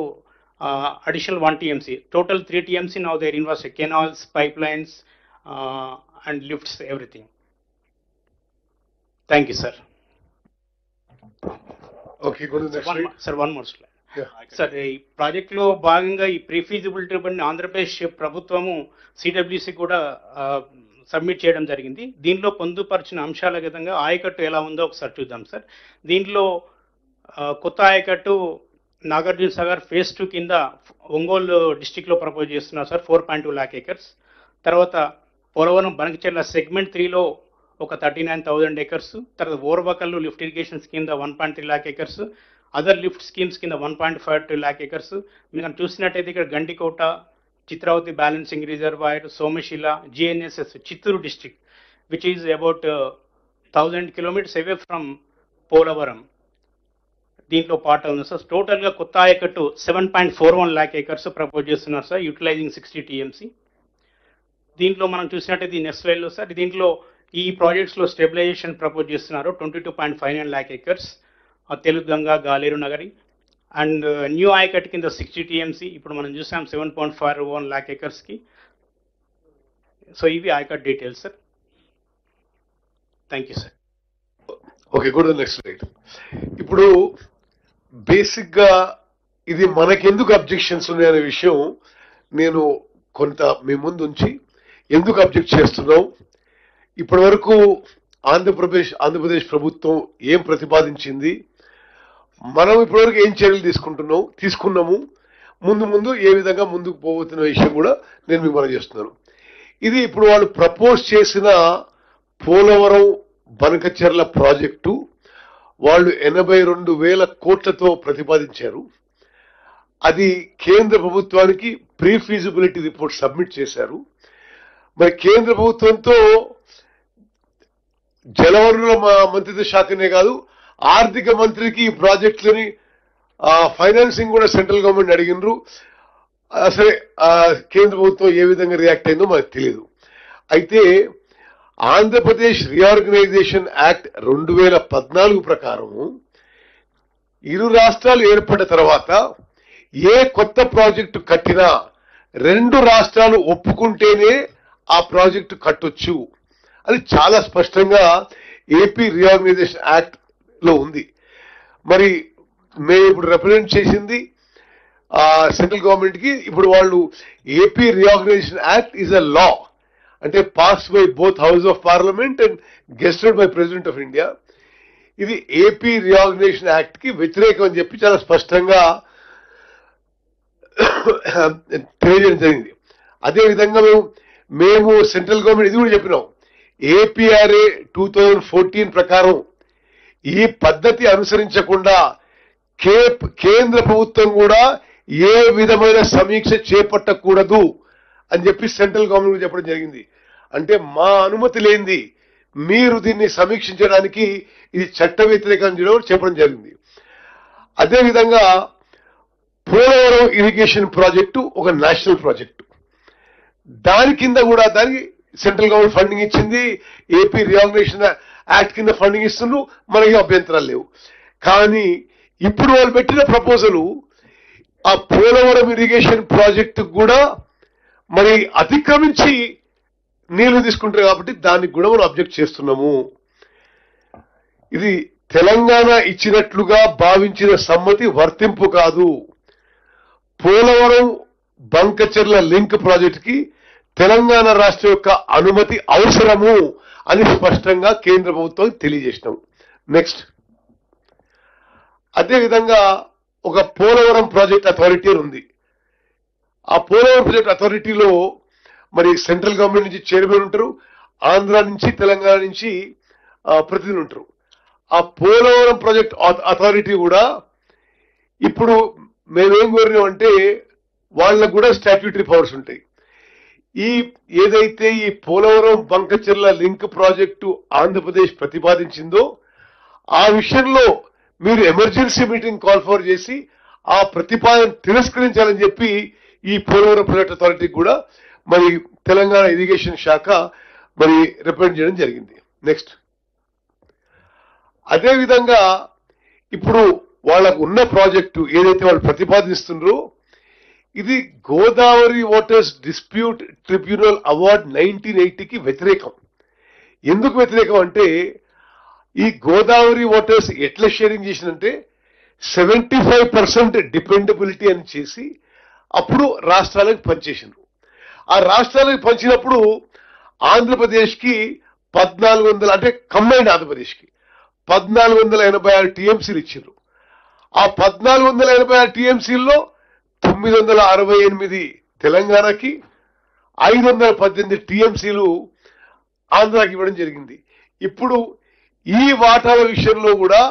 additional 1 TMC, total 3 TMC now they are investing canals, pipelines, and lifts, everything. Thank you, sir. Okay, go to the next slide. Sir, one more slide. Sir, ఈ ప్రాజెక్ట్లో భాగంగా ఈ ప్రీఫీజిబిలిటీ పని ఆంధ్రప్రదేశ్ ప్రభుత్వము CWC కూడా submit చేయడం జరిగింది. దీనిలో పొందుపరిచిన అంశాల విధంగా ఆయకట్టు ఎలా ఉందో ఒకసారి చూద్దాం సార్. దీంట్లో కొత్త ఆయకట్టు నాగార్జున సాగర్ phase 2 కింద ఒంగోలు డిస్టిక్లో ప్రపోజ్ చేస్తున్నారు సార్, 4.2 lakh acres. తర్వాత పోలవరం బనకచెర్ల సెగ్మెంట్ 3లో ఒక 39,000 acres. తర్వాత ఓర్వకల్లు లిఫ్ట్ ఇరిగేషన్స్ కింద 1.3 lakh acres, other lift schemes కింద 1.52 lakh acres. మీరు చూసినట్టయితే ఇక్కడ Gandikota, Chitravati balancing reservoir, Somasila, GNSS Chittoor district which is about 1000 kilometers away from Polavaram దీంట్లో పార్ట్ ఉంది సార్. టోటల్గా కొత్త ఆయకట్టు 7.41 lakh acres ప్రపోజ్ చేస్తున్నారు సార్, యూటిలైజింగ్ 60 TMC. దీంట్లో మనం చూసినట్టయితే ఈ నెక్స్ట్ స్లైడ్లో సార్, దీంట్లో ఈ ప్రాజెక్ట్స్లో స్టెబిలైజేషన్ ప్రపోజ్ చేస్తున్నారు 22.59 lakh acres, Telugu Ganga, Galeru Nagari. And new ayacut కింద 60 TMC, ఇప్పుడు మనం చూసాం 7.51 lakh acresకి. సో ఇవి ayacut details sir. Thank you sir. Okay, go to the next slide. ఇప్పుడు బేసిక్ గా ఇది మనకెందుకు అబ్జెక్షన్స్ ఉన్నాయనే విషయం నేను కొంత మీ ముందు ఉంచి ఎందుకు అబ్జెక్ట్ చేస్తున్నాం, ఇప్పటి వరకు ఆంధ్రప్రదేశ్ ప్రభుత్వం ఏం ప్రతిపాదించింది, మనం ఇప్పటివరకు ఏం చర్యలు తీసుకున్నాము, ముందు ఏ విధంగా ముందుకు పోతున్న విషయం కూడా నేను మీకు మనం చేస్తున్నాను. ఇది ఇప్పుడు వాళ్ళు ప్రపోజ్ చేసిన పోలవరం బనకచెర్ల ప్రాజెక్టు వాళ్ళు 82,000 కోట్లతో ప్రతిపాదించారు. అది కేంద్ర ప్రభుత్వానికి ప్రీ ఫీజిబిలిటీ రిపోర్ట్ సబ్మిట్ చేశారు. మరి కేంద్ర ప్రభుత్వంతో జలవనరుల మంత్రిత్వ శాఖనే కాదు, ఆర్థిక మంత్రికి ఈ ప్రాజెక్టులని ఫైనాన్సింగ్ కూడా సెంట్రల్ గవర్నమెంట్ అడిగినరు. సరే, కేంద్ర ప్రభుత్వం ఏ విధంగా రియాక్ట్ అయిందో మనకు తెలియదు. అయితే ఆంధ్రప్రదేశ్ రీఆర్గనైజేషన్ యాక్ట్ 2014 ప్రకారం ఇరు రాష్ట్రాలు ఏర్పడిన తర్వాత ఏ కొత్త ప్రాజెక్టు కట్టినా 2 రాష్ట్రాలు ఒప్పుకుంటేనే ఆ ప్రాజెక్టు కట్టొచ్చు. అది చాలా స్పష్టంగా ఏపీ రీఆర్గనైజేషన్ యాక్ట్ లో ఉంది. మరి మేము ఇప్పుడు రిప్రజెంట్ చేసింది సెంట్రల్ గవర్నమెంట్ కి. ఇప్పుడు వాళ్ళు AP reorganisation act is a law, అంటే pass by both house of parliament and gazetted by president of India. ఇది ఏపీ రీఆర్గనైజేషన్ యాక్ట్ కి వ్యతిరేకం అని చెప్పి చాలా స్పష్టంగా తెలియజేయడం జరిగింది. అదేవిధంగా మేము సెంట్రల్ గవర్నమెంట్ ఇది కూడా చెప్పినాం, ఏపీఆర్ఏ 2014 ప్రకారం ఈ పద్ధతి అనుసరించకుండా కేంద్ర ప్రభుత్వం కూడా ఏ విధమైన సమీక్ష చేపట్టకూడదు అని చెప్పి సెంట్రల్ గవర్నమెంట్ చెప్పడం జరిగింది. అంటే మా అనుమతి లేనిది మీరు దీన్ని సమీక్షించడానికి ఇది చట్ట వ్యతిరేకం చెప్పడం జరిగింది. అదేవిధంగా పోలవరం ఇరిగేషన్ ప్రాజెక్టు ఒక నేషనల్ ప్రాజెక్టు, దాని కింద కూడా దానికి సెంట్రల్ గవర్నమెంట్ ఫండింగ్ ఇచ్చింది, ఏపీ రీఆర్గనైజేషన్ యాక్ట్ కింద ఫండింగ్ ఇస్తున్నారు, మనకి అభ్యంతరాలు లేవు. కానీ ఇప్పుడు వాళ్ళు పెట్టిన ప్రపోజల్ ఆ పోలవరం ఇరిగేషన్ ప్రాజెక్టు కూడా మరి అతిక్రమించి నీళ్లు తీసుకుంటారు కాబట్టి దానికి కూడా మనం అబ్జెక్ట్ చేస్తున్నాము. ఇది తెలంగాణ ఇచ్చినట్లుగా భావించిన సమ్మతి వర్తింపు కాదు. పోలవరం బంకచెర్ల లింక్ ప్రాజెక్టుకి తెలంగాణ రాష్ట్రం యొక్క అనుమతి అవసరము అని స్పష్టంగా కేంద్ర ప్రభుత్వం తెలియజేసినాం. నెక్స్ట్, అదేవిధంగా ఒక పోలవరం ప్రాజెక్ట్ అథారిటీ ఉంది. ఆ పోలవరం ప్రాజెక్ట్ అథారిటీలో మరి సెంట్రల్ గవర్నమెంట్ నుంచి చైర్మన్ ఉంటారు, ఆంధ్ర నుంచి తెలంగాణ నుంచి ప్రతినిధులు ఉంటారు. ఆ పోలవరం ప్రాజెక్ట్ అథారిటీ కూడా ఇప్పుడు మేమేం కోరినామంటే వాళ్ళకు కూడా స్టాట్యూటరీ పవర్స్ ఉంటాయి. ఏదైతే ఈ పోలవరం బంకచెర్ల లింక్ ప్రాజెక్టు ఆంధ్రప్రదేశ్ ప్రతిపాదించిందో ఆ విషయంలో మీరు ఎమర్జెన్సీ మీటింగ్ కాల్ ఫర్ చేసి ఆ ప్రతిపాదన తిరస్కరించాలని చెప్పి ఈ పోలవరం ప్రాజెక్ట్ అథారిటీకి కూడా మరి తెలంగాణ ఇరిగేషన్ శాఖ మరి రిప్రజెంట్ చేయడం జరిగింది. నెక్స్ట్, అదేవిధంగా ఇప్పుడు వాళ్ళకు ఉన్న ప్రాజెక్టు ఏదైతే వాళ్ళు ప్రతిపాదిస్తున్నారో ఇది Godavari waters dispute tribunal award 1980కి వ్యతిరేకం. ఎందుకు వ్యతిరేకం అంటే ఈ గోదావరి వాటర్స్ ఎట్లా షేరింగ్ చేసిందంటే 75% డిపెండబిలిటీ అని చేసి అప్పుడు రాష్ట్రాలకు పనిచేసిండ్రు. ఆ రాష్ట్రాలకు పంచినప్పుడు ఆంధ్రప్రదేశ్కి 1400 అంటే కంబైన్డ్ ఆంధ్రప్రదేశ్కి 1486 టీఎంసీలు ఇచ్చిండ్రు. ఆ 1486 టీఎంసీల్లో 968 తెలంగాణకి 518 టీఎంసీలు ఆంధ్రాకి ఇవ్వడం జరిగింది. ఇప్పుడు ఈ వాటాల విషయంలో కూడా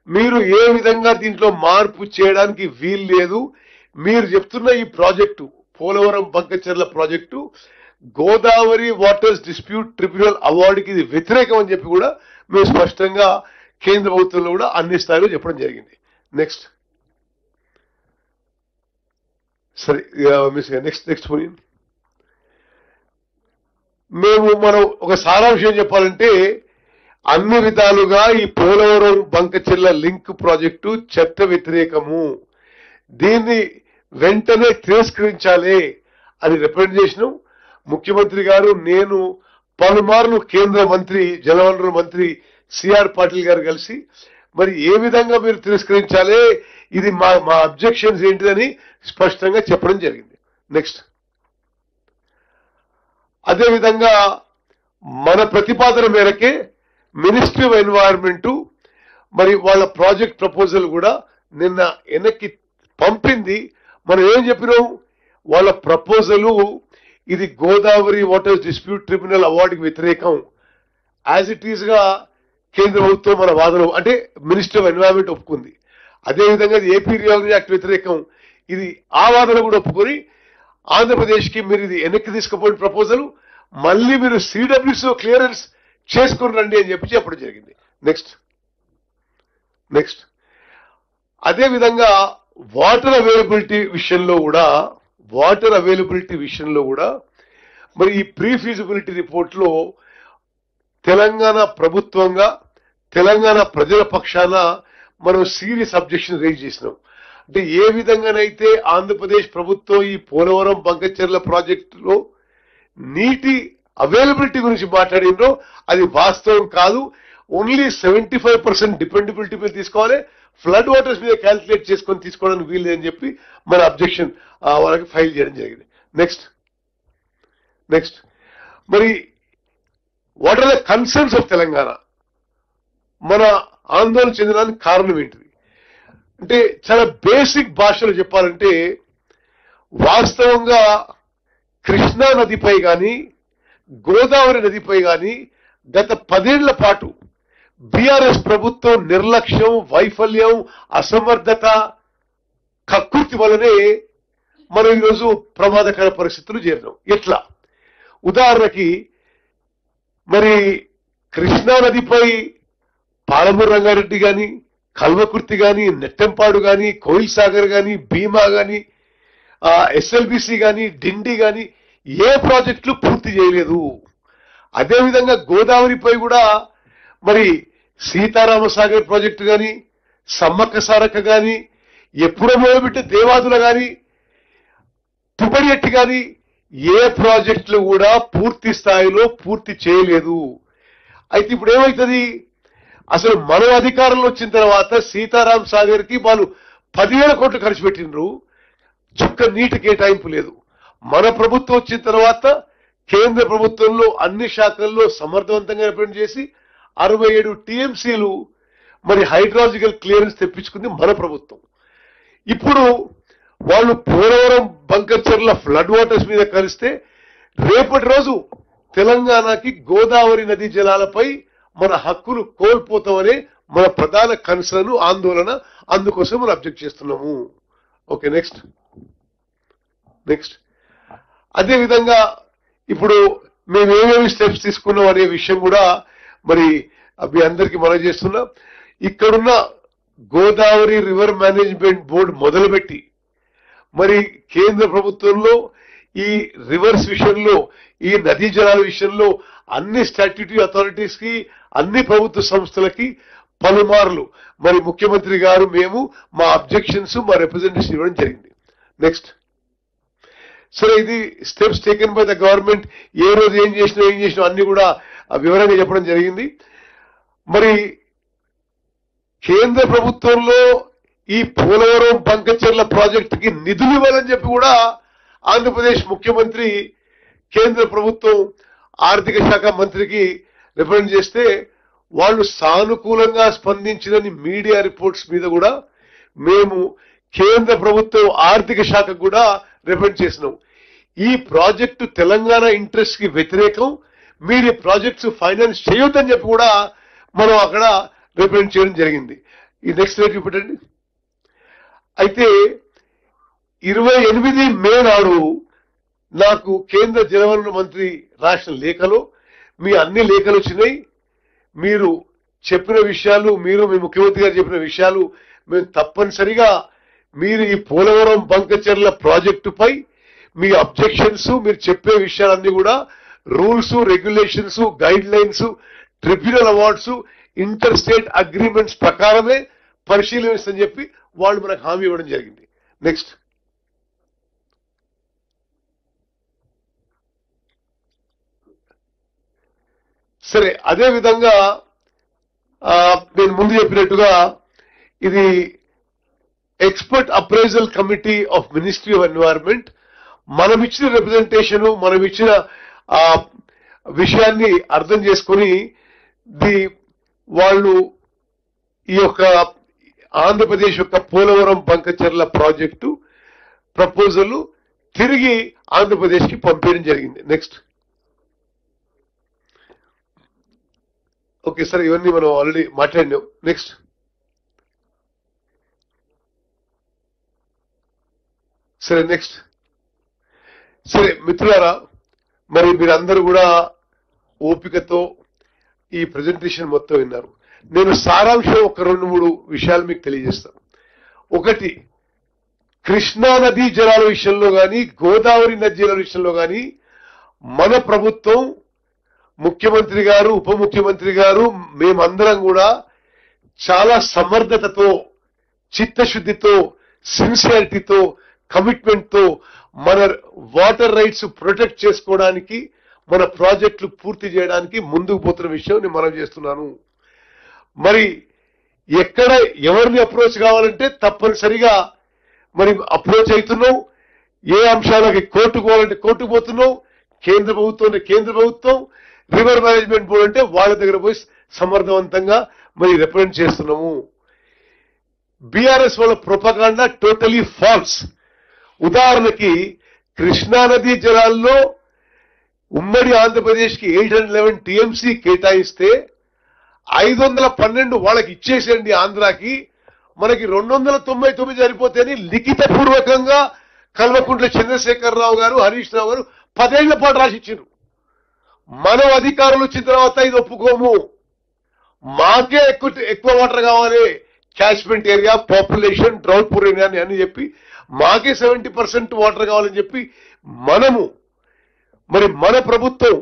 మీరు ఏ విధంగా దీంట్లో మార్పు చేయడానికి వీలు లేదు. మీరు చెప్తున్న ఈ project Polavaram Banakacherla project Godavari waters dispute tribunal అవార్డుకి ఇది వ్యతిరేకం అని చెప్పి కూడా మేము స్పష్టంగా కేంద్ర ప్రభుత్వంలో కూడా అన్ని స్థాయిలో చెప్పడం జరిగింది. నెక్స్ట్ సరే, నెక్స్ట్ మనం ఒక సారాంశం చెప్పాలంటే అన్ని విధాలుగా ఈ పోలవరం బంకచెర్ల లింక్ ప్రాజెక్టు చట్ట వ్యతిరేకము, దీన్ని వెంటనే తిరస్కరించాలి అని రిప్రజెంట్ చేసినాం. ముఖ్యమంత్రి గారు, నేను పలుమార్లు కేంద్ర మంత్రి జలవనరుల మంత్రి సిఆర్ పాటిల్ గారు కలిసి మరి ఏ విధంగా మీరు తిరస్కరించాలి, ఇది మా అబ్జెక్షన్స్ ఏంటిదని స్పష్టంగా చెప్పడం జరిగింది. నెక్స్ట్, అదేవిధంగా మన ప్రతిపాదన మేరకే మినిస్ట్రీ ఆఫ్ ఎన్వైరన్మెంట్ మరి వాళ్ళ ప్రాజెక్ట్ ప్రపోజల్ కూడా నిన్న వెనక్కి పంపింది. మనం ఏం చెప్పినాం, వాళ్ళ ప్రపోజలు ఇది గోదావరి వాటర్స్ డిస్ప్యూట్ ట్రిబ్యునల్ అవార్డుకి వ్యతిరేకం, యాజ్ ఇట్ ఈస్ గా కేంద్ర ప్రభుత్వం మన వాదన అంటే మినిస్ట్రీ ఆఫ్ ఎన్వైరన్మెంట్ ఒప్పుకుంది. అదేవిధంగా ఏపీ రియాలజీ యాక్ట్ వ్యతిరేకం, ఇది ఆ వాదన కూడా ఒప్పుకొని ఆంధ్రప్రదేశ్కి మీరు ఇది వెనక్కి తీసుకుపోయిన ప్రపోజల్ మళ్ళీ మీరు సిడబ్ల్యూసీ క్లియరెన్స్ చేసుకుని రండి అని చెప్పడం జరిగింది. నెక్స్ట్ అదేవిధంగా వాటర్ అవైలబిలిటీ విషయంలో కూడా మరి ఈ ప్రీ ఫీజిబిలిటీ రిపోర్ట్లో తెలంగాణ ప్రభుత్వంగా తెలంగాణ ప్రజల పక్షాన మనం సీరియస్ అబ్జెక్షన్ రేజ్ చేసినాం. అంటే ఏ విధంగానైతే ఆంధ్రప్రదేశ్ ప్రభుత్వం ఈ పోలవరం బంకచెర్ల ప్రాజెక్టులో నీటి అవైలబిలిటీ గురించి మాట్లాడిందో అది వాస్తవం కాదు. ఓన్లీ 75% డిపెండబిలిటీ మీద తీసుకోవాలి, ఫ్లడ్ వాటర్స్ మీద క్యాల్కులేట్ చేసుకొని తీసుకోవడానికి వీలు అని చెప్పి మన అబ్జెక్షన్ వాళ్ళకి ఫైల్ చేయడం జరిగింది. నెక్స్ట్ మరి what are the concerns of Telangana, మన ఆందోళన చెందడానికి కారణం ఏంటిది అంటే చాలా బేసిక్ భాషలో చెప్పాలంటే వాస్తవంగా కృష్ణా నదిపై కానీ గోదావరి నదిపై కానీ గత 10 ఏళ్ల పాటు బీఆర్ఎస్ ప్రభుత్వం నిర్లక్ష్యం, వైఫల్యం, అసమర్థత, కక్కుర్తి వల్లనే మనం ఈరోజు ప్రమాదకర పరిస్థితులు చేరినాం. ఎట్లా, ఉదాహరణకి మరి కృష్ణా నదిపై పాలమూరు రంగారెడ్డి కానీ కల్వకుర్తి కానీ నెట్టంపాడు కానీ కోయిల్ సాగర్ కానీ భీమా కానీ ఎస్ఎల్బిసి కానీ డిండి కానీ ఏ ప్రాజెక్టులు పూర్తి చేయలేదు. అదేవిధంగా గోదావరిపై కూడా మరి సీతారామసాగర్ ప్రాజెక్టు కానీ సమ్మక్క సారక్క కానీ ఎప్పుడో మొదలుపెట్టే దేవాదుల కానీ తుబడియట్టి కానీ ఏ ప్రాజెక్టులు కూడా పూర్తి స్థాయిలో పూర్తి చేయలేదు. అయితే ఇప్పుడు ఏమవుతుంది, అసలు మనం అధికారంలో వచ్చిన తర్వాత సీతారాం సాగర్ కి వాళ్ళు 10,000 కోట్లు ఖర్చు పెట్టినరు, చుక్క నీటి కేటాయింపు లేదు. మన ప్రభుత్వం వచ్చిన తర్వాత కేంద్ర ప్రభుత్వంలో అన్ని శాఖల్లో సమర్థవంతంగా రిప్రజెంట్ చేసి 67 టీఎంసీలు మరి హైడ్రాలజికల్ క్లియరెన్స్ తెప్పించుకుంది మన ప్రభుత్వం. ఇప్పుడు వాళ్ళు పోలవరం బంకచెర్ల ఫ్లడ్ వాటర్స్ మీద కలిస్తే రేపటి రోజు తెలంగాణకి గోదావరి నదీ జలాలపై మన హక్కులు కోల్పోతామనే మన ప్రధాన కన్సర్న్, ఆందోళన. అందుకోసం మనం అబ్జెక్ట్ చేస్తున్నాము. Okay, next. అదే విధంగా ఇప్పుడు మేము ఏమేమి స్టెప్స్ తీసుకున్నాం అనే విషయం కూడా మరి మీ అందరికీ మనం చేస్తున్నాం. ఇక్కడున్న గోదావరి రివర్ మేనేజ్మెంట్ బోర్డు మొదలుపెట్టి మరి కేంద్ర ప్రభుత్వంలో ఈ రివర్స్ విషయంలో, ఈ నదీ జలాల విషయంలో అన్ని స్టాట్యూటరీ అథారిటీస్ కి, అన్ని ప్రభుత్వ సంస్థలకి పలుమార్లు మరి ముఖ్యమంత్రి గారు మేము మా అబ్జెక్షన్స్, మా రిప్రజెంటేషన్ ఇవ్వడం జరిగింది. నెక్స్ట్. సరే, ఇది steps taken by the government. ఏ రోజు ఏం చేసినా అన్ని కూడా వివరంగా చెప్పడం జరిగింది. మరి కేంద్ర ప్రభుత్వంలో ఈ పోలవరం బంకచెర్ల ప్రాజెక్టుకి నిధులు ఇవ్వాలని చెప్పి కూడా ఆంధ్రప్రదేశ్ ముఖ్యమంత్రి కేంద్ర ప్రభుత్వం ఆర్థిక శాఖ మంత్రికి రిప్రజెంట్ చేస్తే వాళ్ళు సానుకూలంగా స్పందించినని మీడియా రిపోర్ట్స్ మీద కూడా మేము కేంద్ర ప్రభుత్వం ఆర్థిక శాఖకు కూడా రిప్రజెంట్ చేసినాం. ఈ ప్రాజెక్టు తెలంగాణ ఇంట్రెస్ట్ కి వ్యతిరేకం, మీరు ఈ ప్రాజెక్ట్స్ ఫైనాన్స్ చేయొద్దని చెప్పి కూడా మనం అక్కడ రిప్రజెంట్ చేయడం జరిగింది. ఈ నెక్స్ట్ రేట్ చూపెట్టండి. అయితే 28 మే నాడు నాకు కేంద్ర జలవనరుల మంత్రి రాసిన లేఖలో మీ అన్ని లేఖలు వచ్చినాయి. మీరు చెప్పిన విషయాలు, మీరు మీ ముఖ్యమంత్రి గారు చెప్పిన విషయాలు మేము తప్పనిసరిగా మీరు ఈ పోలవరం బంకచెర్ల ప్రాజెక్టుపై మీ అబ్జెక్షన్స్, మీరు చెప్పే విషయాలన్నీ కూడా rules, regulations, guide lines, tribunal awards, inter state agreements ప్రకారమే పరిశీలించని చెప్పి వాళ్ళు మనకు హామీ ఇవ్వడం జరిగింది. నెక్స్ట్. సరే, అదే విధంగా నేను ముందు చెప్పినట్టుగా ఇది expert appraisal committee of ministry of environment మనం ఇచ్చిన రిప్రజెంటేషన్, మనం ఇచ్చిన విషయాన్ని అర్థం చేసుకుని వాళ్ళు ఈ యొక్క ఆంధ్రప్రదేశ్ యొక్క పోలవరం బంకచెర్ల ప్రాజెక్టు ప్రపోజల్ తిరిగి ఆంధ్రప్రదేశ్ కి పంపించడం జరిగింది. నెక్స్ట్. ఓకే సార్, ఇవన్నీ మనం ఆల్రెడీ మాట్లాడినాం. నెక్స్ట్. సరే, నెక్స్ట్. సరే మిత్రులారా, మరి మీరందరూ కూడా ఓపికతో ఈ ప్రెజెంటేషన్ మొత్తం విన్నారు. నేను సారాంశం ఒక 2-3 విషయాలు మీకు తెలియజేస్తాను. ఒకటి, కృష్ణా నదీ జలాల విషయంలో కానీ, గోదావరి నదీ జలాల విషయంలో కానీ మన ప్రభుత్వం, ముఖ్యమంత్రి గారు, ఉప ముఖ్యమంత్రి గారు, మేమందరం కూడా చాలా సమర్థతతో, చిత్తశుద్ధితో, సిన్సియారిటీతో, కమిట్మెంట్ తో మన వాటర్ రైట్స్ ప్రొటెక్ట్ చేసుకోవడానికి, మన ప్రాజెక్టులు పూర్తి చేయడానికి ముందుకు పోతున్న విషయం నేను మనం చేస్తున్నాను. మరి ఎక్కడ ఎవరిని అప్రోచ్ కావాలంటే తప్పనిసరిగా మరి అప్రోచ్ అవుతున్నాం. ఏ అంశాలకి కోర్టుకు పోవాలంటే కోర్టుకు పోతున్నాం. కేంద్ర ప్రభుత్వం అంటే కేంద్ర ప్రభుత్వం, రివర్ మేనేజ్మెంట్ బోర్డు అంటే వాళ్ళ దగ్గర పోయి సమర్థవంతంగా మరి రిప్రజెంట్ చేస్తున్నాము. బీఆర్ఎస్ వాళ్ళ ప్రొపగాండా టోటలీ ఫాల్స్. ఉదాహరణకి కృష్ణా నదీ జలాల్లో ఉమ్మడి ఆంధ్రప్రదేశ్ కి 811 టీఎంసీ కేటాయిస్తే 512 వాళ్ళకి ఇచ్చేసేయండి ఆంధ్రాకి, మనకి 299 సరిపోతేని లిఖిత పూర్వకంగా కల్వకుంట్ల చంద్రశేఖరరావు గారు, హరీష్ రావు గారు 10 ఏళ్ల పాటు రాసిచ్చారు. మనం అధికారులు వచ్చిన తర్వాత ఇది ఒప్పుకోము, మాకే ఎక్కువ వాటర్ కావాలి, catchment area, population, drought poor area అని చెప్పి మాకే 70% వాటర్ కావాలని చెప్పి మనము మరి మన ప్రభుత్వం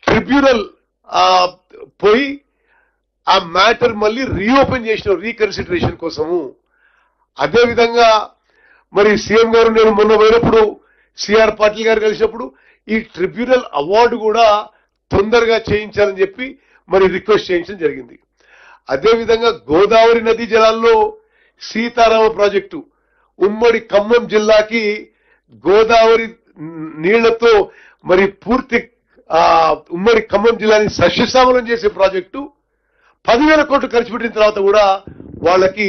ట్రిబ్యునల్ పోయి ఆ మ్యాటర్ మళ్ళీ రీఓపెన్ చేసిన రీకన్సిడరేషన్ కోసము. అదేవిధంగా మరి సీఎం గారు నేను మొన్న పోయినప్పుడు సిఆర్ పాటిల్ గారు కలిసినప్పుడు ఈ ట్రిబ్యునల్ అవార్డు కూడా తొందరగా చేయించాలని చెప్పి మరి రిక్వెస్ట్ చేయించడం జరిగింది. అదేవిధంగా గోదావరి నదీ జలాల్లో సీతారామ ప్రాజెక్టు ఉమ్మడి ఖమ్మం జిల్లాకి గోదావరి నీళ్లతో మరి పూర్తి ఉమ్మడి ఖమ్మం జిల్లాని సస్యశ్యామలం చేసే ప్రాజెక్టు 10,000 కోట్లు ఖర్చు పెట్టిన తర్వాత కూడా వాళ్ళకి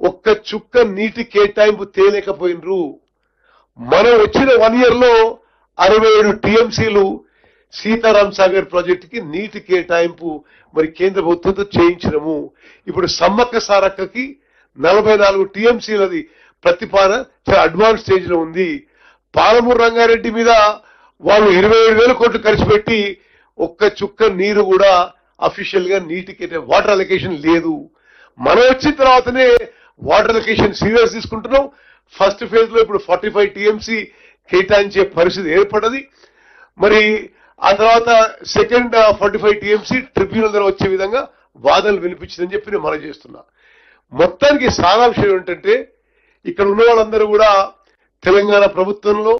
ఒక్క చుక్క నీటి కేటాయింపు తేలేకపోయినరు. మనం వచ్చిన 1 year లో 67 టీఎంసీలు సీతారాం సాగర్ ప్రాజెక్టుకి నీటి కేటాయింపు మరి కేంద్ర ప్రభుత్వంతో చేయించినము. ఇప్పుడు సమ్మక్క సారక్కకి 44 టీఎంసీలది ప్రతిపాదన చాలా అడ్వాన్స్ స్టేజ్ లో ఉంది. పాలమూరు రంగారెడ్డి మీద వాళ్ళు 27,000 కోట్లు ఖర్చు పెట్టి ఒక్క చుక్క నీరు కూడా అఫీషియల్ గా నీటికి వాటర్ అలొకేషన్ లేదు. మనం వచ్చిన తర్వాతనే వాటర్ అలొకేషన్ సీరియస్ తీసుకుంటున్నాం. ఫస్ట్ ఫేజ్ లో ఇప్పుడు 45 టీఎంసీ కేటాయించే పరిస్థితి ఏర్పడది. మరి ఆ తర్వాత సెకండ్ 45 టీఎంసీ ట్రిబ్యునల్ ద్వారా వచ్చే విధంగా వాదనలు వినిపించిందని చెప్పి నేను మనం చేస్తున్నా. మొత్తానికి సారాంశం ఏంటంటే ఇక్కడ ఉన్న వాళ్ళందరూ కూడా తెలంగాణ ప్రభుత్వంలో